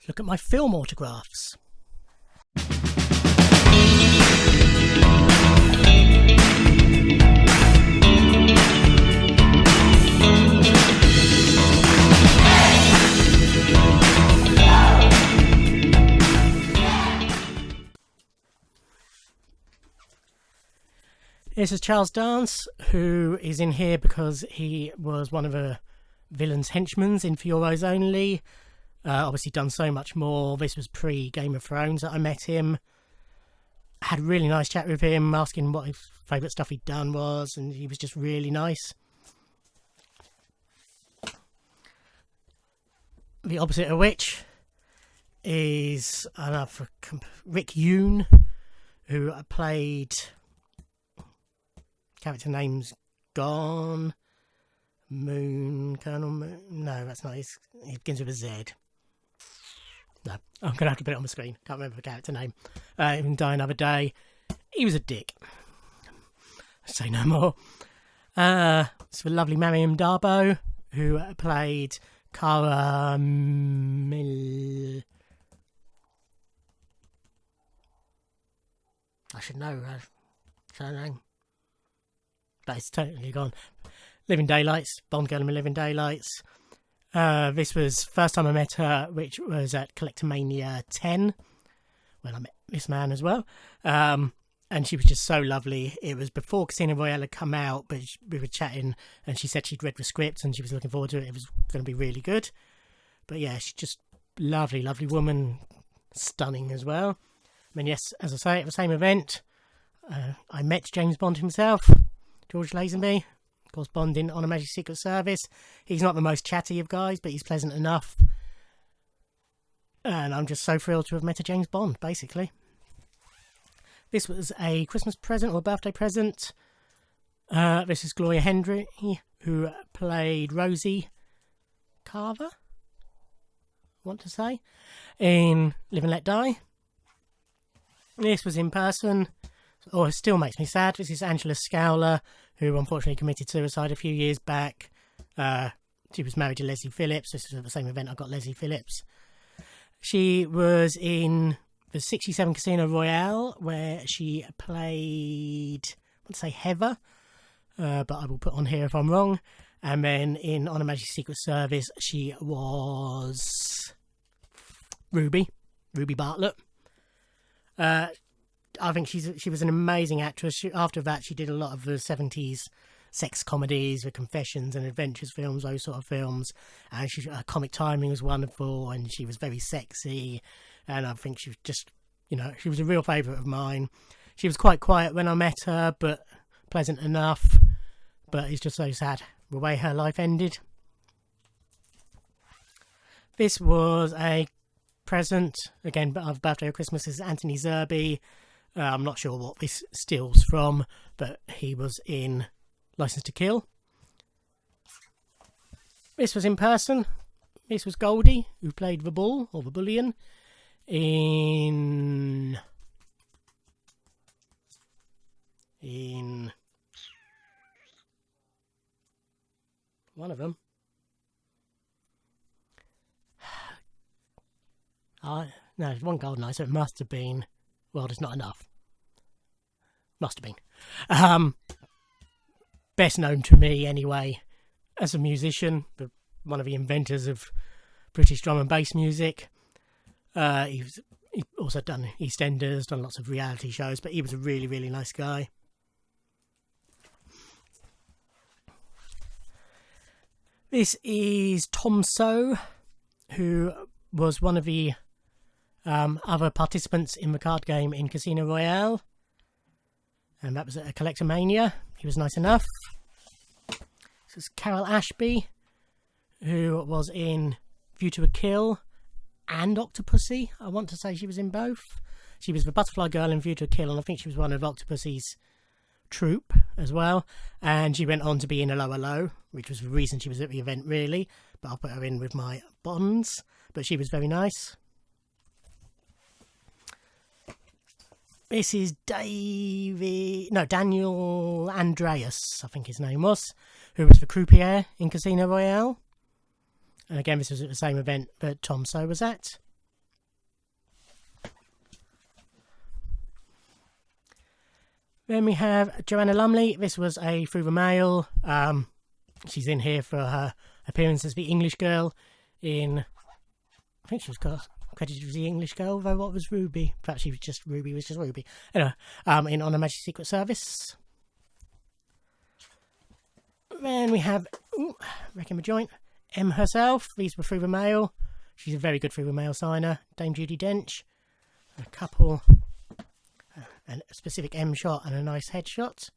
Look at my film autographs. This is Charles Dance, who is in here because he was one of a villain's henchmen in For Your Eyes Only. Obviously done so much more. This was pre-Game of Thrones that I met him. Had a really nice chat with him, asking what his favourite stuff he'd done was, and he was just really nice. The opposite of which is Rick Yune, who played... character name's gone. Colonel Moon. No, that's not his. He begins with a Z. No, I'm going to have to put it on the screen. Can't remember the character name. He can die another day. He was a dick. Say no more. It's the lovely Miriam Dabo, who played Cara I should know her name. But it's totally gone. Living Daylights, Bond Girl in Living Daylights. This was first time I met her, which was at Collectomania 10, when I met this man as well. And she was just so lovely. It was before Casino Royale had come out, but we were chatting, and she said she'd read the script and she was looking forward to it. It was going to be really good. But yeah, she's just lovely, lovely woman, stunning as well. I mean, yes, as I say, at the same event, I met James Bond himself. George Lazenby, of course, Bond in On a Magic Secret Service. He's not the most chatty of guys, but he's pleasant enough. And I'm just so thrilled to have met a James Bond, basically. This was a Christmas present or a birthday present. This is Gloria Hendry, who played Rosie Carver, I want to say, in Live and Let Die. This was in person. It still makes me sad. This is Angela Scowler, who unfortunately committed suicide a few years back. She was married to Leslie Phillips. This was at the same event I got Leslie Phillips. She was in the 67 Casino Royale, where she played, I want to say Heather, but I will put on here if I'm wrong. And then in On a Magic Secret Service, she was Ruby Bartlett. I think she was an amazing actress. After that, she did a lot of the 70s sex comedies, the Confessions and Adventures films, those sort of films. And her comic timing was wonderful, and she was very sexy. And I think she was just, she was a real favourite of mine. She was quite quiet when I met her, but pleasant enough. But it's just so sad the way her life ended. This was a present, again, of birthday or Christmas, is Anthony Zerby. I'm not sure what this steals from, but he was in License to Kill. This was in person. This was Goldie, who played the Bull, or the Bullion, in one of them. No, there's one GoldenEye, so it must have been... Well, there's not enough. Must have been. Best known to me, anyway, as a musician, but one of the inventors of British drum and bass music. He's also done EastEnders, done lots of reality shows, but he was a really, really nice guy. This is Tom So, who was one of the other participants in the card game in Casino Royale, and that was at a Collectomania. He was nice enough. This is Carol Ashby, who was in View to a Kill and Octopussy. I want to say she was in both. She was the butterfly girl in View to a Kill, and I think she was one of Octopussy's troupe as well. And she went on to be in A Lower Low, which was the reason she was at the event, really. But I'll put her in with my Bonds. But she was very nice. This is Daniel Andreas, I think his name was, who was the croupier in Casino Royale. And again, this was at the same event that Tom So was at. Then we have Joanna Lumley. This was a through the mail. She's in here for her appearance as the English girl in... I think she was credited as the English girl, though what was Ruby? Perhaps she was just Ruby, Anyway, in On Her Majesty's Secret Service. Then we have, wrecking the joint, M herself. These were through the mail. She's a very good through the mail signer. Dame Judi Dench. A couple, a specific M shot and a nice headshot.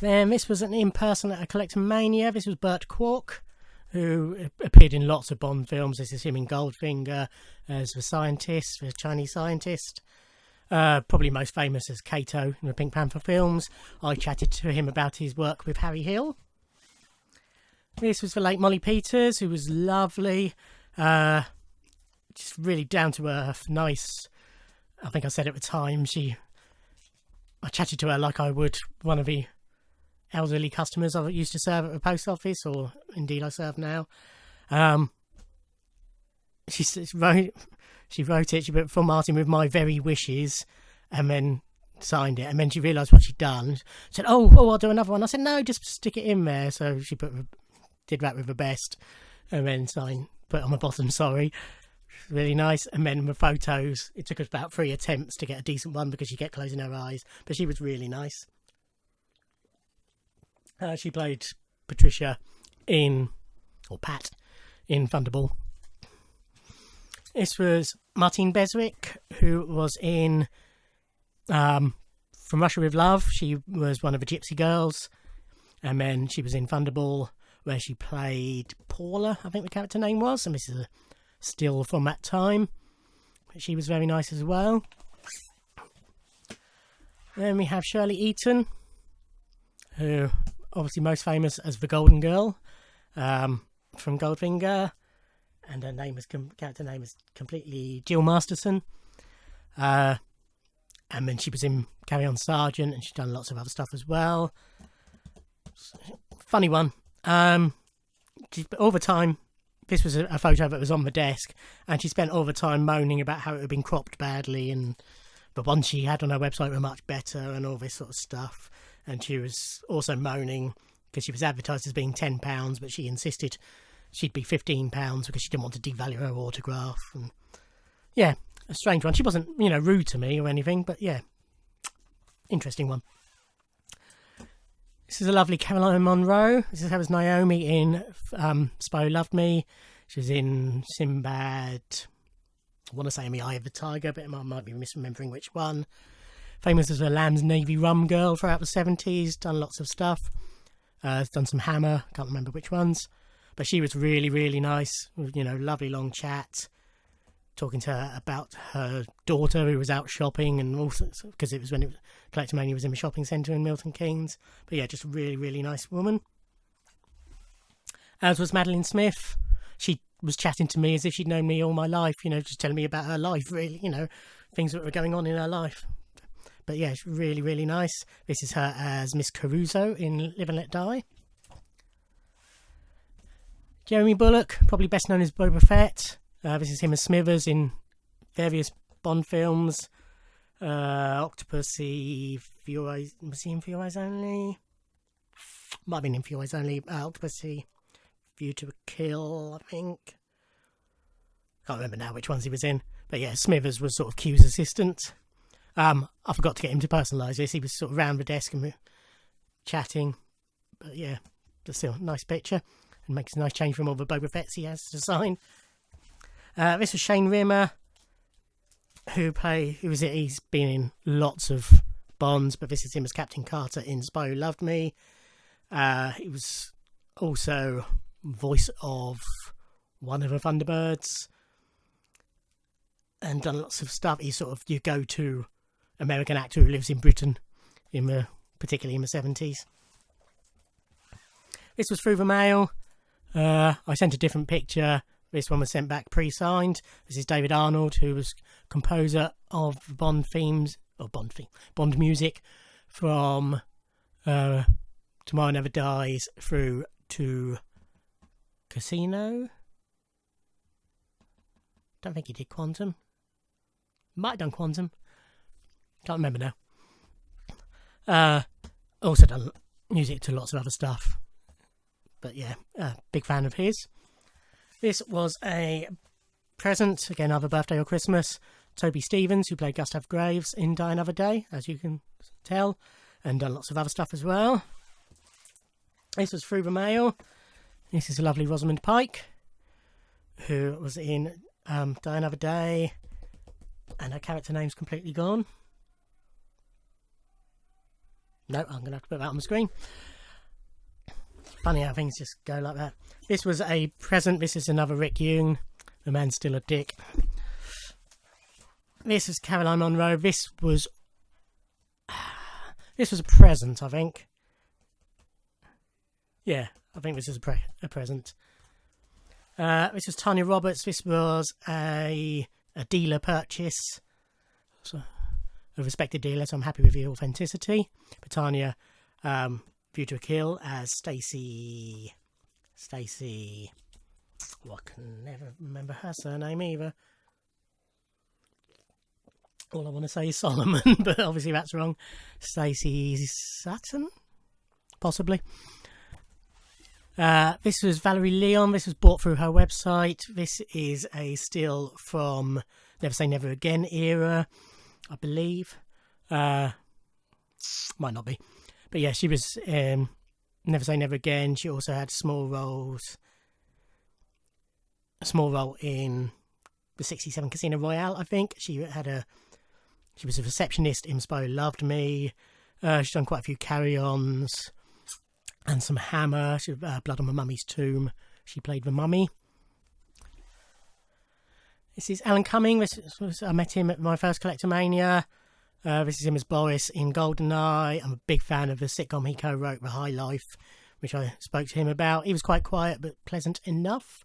Then this was an in-person at a Collectomania. This was Bert Quark, who appeared in lots of Bond films. This is him in Goldfinger as the scientist, the Chinese scientist. Probably most famous as Kato in the Pink Panther films. I chatted to him about his work with Harry Hill. This was the late Molly Peters, who was lovely. Just really down to earth, nice. I think I said at the time, I chatted to her like I would one of the elderly customers I used to serve at the post office, or indeed I serve now. She wrote it, she put "for Martin with my very wishes," and then signed it, and then she realised what she'd done. She said, oh, I'll do another one. I said, no, just stick it in there. So she did that with the best, and then put on the bottom, sorry. Really nice. And then the photos, it took us about 3 attempts to get a decent one because she kept closing her eyes, but she was really nice. She played Patricia Pat in Thunderball. This was Martine Beswick, who was in From Russia with Love. She was one of the Gypsy Girls, and then she was in Thunderball, where she played Paula, I think the character name was, and this is a still from that time. She was very nice as well. Then we have Shirley Eaton, who obviously most famous as the Golden Girl from Goldfinger, and her character name is completely Jill Masterson. And then she was in Carry On Sergeant, and she's done lots of other stuff as well. Funny one. All the time, this was a photo that was on the desk, and she spent all the time moaning about how it had been cropped badly, and the ones she had on her website were much better, and all this sort of stuff. And she was also moaning because she was advertised as being £10, but she insisted she'd be £15 because she didn't want to devalue her autograph. And yeah, a strange one. She wasn't, rude to me or anything, but yeah, interesting one. This is a lovely Caroline Monroe. This is how was Naomi in Spy Who Loved Me. She was in Sinbad. I want to say In the Eye of the Tiger, but I might be misremembering which one. Famous as a Lamb's Navy rum girl throughout the 70s. Done lots of stuff. Done some Hammer. Can't remember which ones. But she was really, really nice. Lovely long chat. Talking to her about her daughter who was out shopping, and also because it was when Collectomania was in the shopping centre in Milton Keynes. But yeah, just a really, really nice woman. As was Madeleine Smith. She was chatting to me as if she'd known me all my life, just telling me about her life, really, things that were going on in her life. But yeah, it's really, really nice. This is her as Miss Caruso in Live and Let Die. Jeremy Bulloch, probably best known as Boba Fett. This is him as Smithers in various Bond films. Octopussy, Fury, was he in Few Eyes Only? Might have been in Few Eyes Only. Octopussy, View to a Kill, I think. Can't remember now which ones he was in. But yeah, Smithers was sort of Q's assistant. I forgot to get him to personalise this. He was sort of round the desk and chatting. But yeah, just still a nice picture. And makes a nice change from all the Boba Fett's he has to sign. This was Shane Rimmer, he's been in lots of Bonds, but this is him as Captain Carter in Spy Who Loved Me. He was also voice of one of the Thunderbirds, and done lots of stuff. He's sort of your go-to American actor who lives in Britain, particularly in the 70s. This was through the mail. I sent a different picture. This one was sent back pre-signed. This is David Arnold, who was composer of Bond themes, or Bond music, from Tomorrow Never Dies through to Casino. Don't think he did Quantum. Might have done Quantum. Can't remember now. Also done music to lots of other stuff. But yeah, big fan of his. This was a present, again, either birthday or Christmas. Toby Stephens, who played Gustav Graves in Die Another Day, as you can tell, and done lots of other stuff as well. This was through the mail. This is a lovely Rosamund Pike, who was in Die Another Day, and her character name's completely gone. No, I'm going to have to put that on the screen. Funny how things just go like that. This was a present. This is another Rick Yune. The man's still a dick. This is Caroline Monroe. This was a present, I think. Yeah, I think this is a present. This was Tanya Roberts. This was a dealer purchase. So, a respected dealer, so I'm happy with the authenticity. But Tanya, View to a Kill as Stacey. Well, I can never remember her surname either. All I want to say is Solomon, but obviously that's wrong. Stacey Sutton? Possibly. This was Valerie Leone. This was bought through her website. This is a still from Never Say Never Again era, I believe. Might not be. But yeah, she was Never Say Never Again. She also had a small role in the 67 Casino Royale, I think. She was a receptionist in Spy Who Loved Me. She's done quite a few carry-ons and some Hammer. She Blood on My Mummy's Tomb. She played the mummy. This is Alan Cumming. I met him at my first Collectomania. This is him as Boris in GoldenEye. I'm a big fan of the sitcom he co-wrote, The High Life, which I spoke to him about. He was quite quiet but pleasant enough.